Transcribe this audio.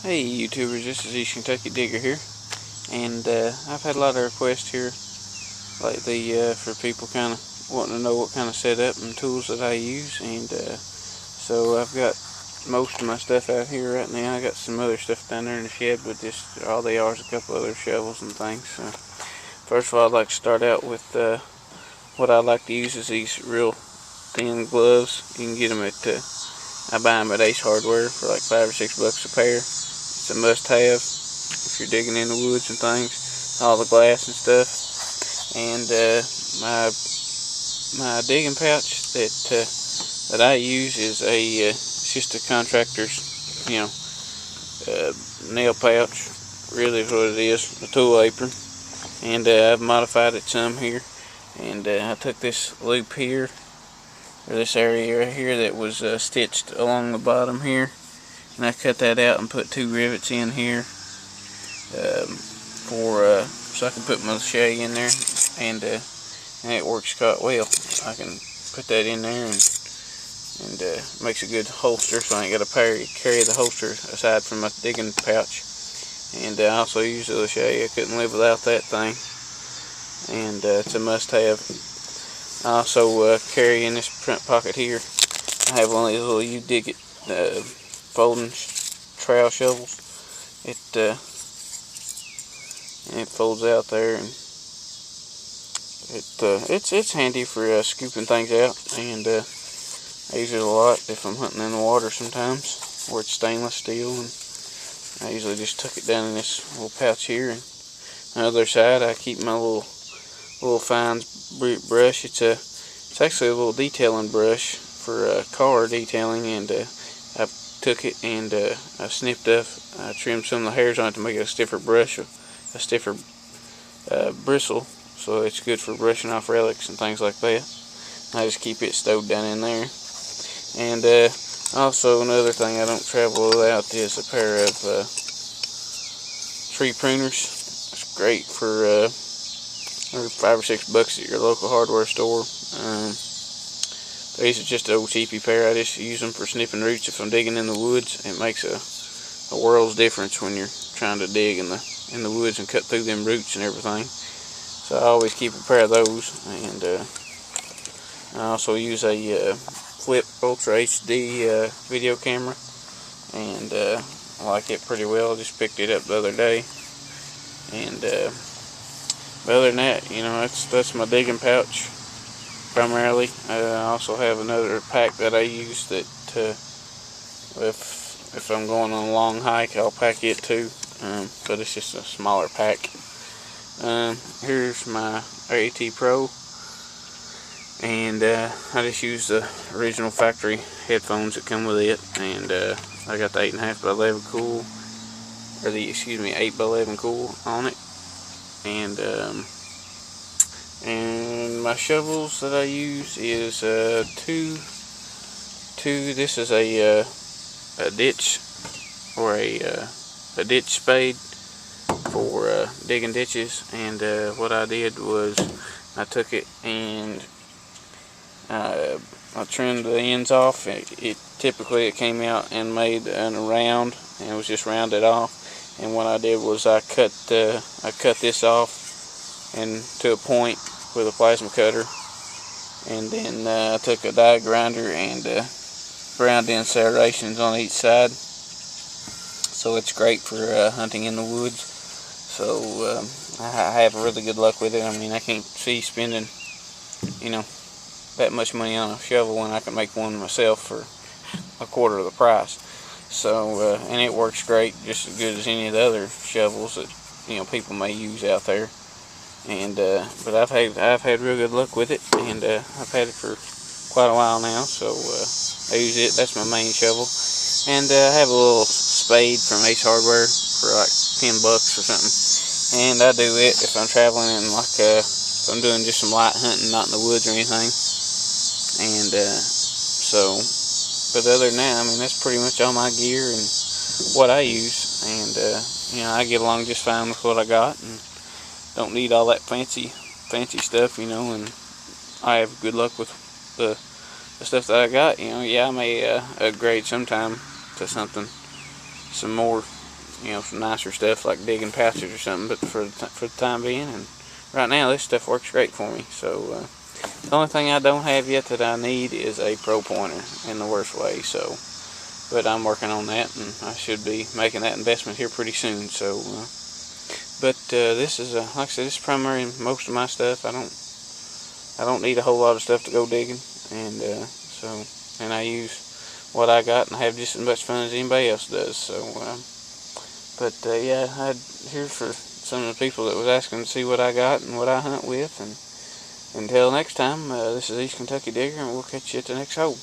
Hey YouTubers, this is EastKyDigger here, and I've had a lot of requests here lately for people kind of wanting to know what kind of setup and tools that I use, and so I've got most of my stuff out here right now. I got some other stuff down there in the shed, but just all they are is a couple other shovels and things. So first of all, I'd like to start out with what I like to use is these real thin gloves. You can get them at I buy them at Ace Hardware for like $5 or $6 a pair. It's a must-have if you're digging in the woods and things, all the glass and stuff. And my digging pouch that I use is it's just a contractor's, nail pouch. Really is what it is, a tool apron. And I've modified it some here. And I took this loop here, or this area right here that was stitched along the bottom here, and I cut that out and put 2 rivets in here so I can put my shay in there, and it works quite well. I can put that in there and makes a good holster, so I ain't got to carry the holster aside from my digging pouch. And I also use the shay. I couldn't live without that thing, and it's a must-have. I also carry in this front pocket here, I have one of these little You-Dig-It folding trowel shovels. It folds out there, and it's handy for scooping things out, and I use it a lot if I'm hunting in the water sometimes, where it's stainless steel, and I usually just tuck it down in this little pouch here. And on the other side, I keep my little fine brush. It's actually a little detailing brush for car detailing, and I took it and I snipped up, I trimmed some of the hairs on it to make it a stiffer brush, a stiffer bristle, so it's good for brushing off relics and things like that. I just keep it stowed down in there. And also another thing I don't travel without is a pair of tree pruners. It's great for $5 or $6 at your local hardware store. These are just an old cheapy pair. I just use them for snipping roots if I'm digging in the woods. It makes a world's difference when you're trying to dig in the woods and cut through them roots and everything. So I always keep a pair of those. And I also use a Flip Ultra HD video camera, and I like it pretty well. I just picked it up the other day. And but other than that, that's my digging pouch primarily. I also have another pack that I use that if I'm going on a long hike, I'll pack it too, but it's just a smaller pack. Here's my AT Pro, and I just use the original factory headphones that come with it, and I got the 8.5x11 cool, or the 8x11 cool on it. And my shovels that I use is this is a ditch, or a ditch spade for digging ditches. And what I did was I took it and I trimmed the ends off. Typically it came out and made a round, and it was just rounded off. And what I did was I cut this off and to a point with a plasma cutter, and then I took a die grinder and ground in serrations on each side. So it's great for hunting in the woods. So I have really good luck with it. I mean, I can't see spending that much money on a shovel when I can make one myself for $1/4 of the price. So and it works great, just as good as any of the other shovels that people may use out there. And but I've had real good luck with it, and I've had it for quite a while now. So I use it. That's my main shovel. And I have a little spade from Ace Hardware for like $10 or something. And I do it if I'm traveling and if I'm doing just some light hunting, not in the woods or anything. And but other than that, I mean, that's pretty much all my gear and what I use. And I get along just fine with what I got, and don't need all that fancy stuff, and I have good luck with the stuff that I got. Yeah, I may upgrade sometime to some more you know, some nicer stuff like digging pouches or something. But for the time being, and right now, this stuff works great for me. So the only thing I don't have yet that I need is a pro pointer in the worst way. So, but I'm working on that, and I should be making that investment here pretty soon. So, but this is like I said, this is primarily most of my stuff. I don't need a whole lot of stuff to go digging, and and I use what I got and have just as much fun as anybody else does. So, yeah, here's for some of the people that was asking to see what I got and what I hunt with. And until next time, this is East Kentucky Digger, and we'll catch you at the next hole.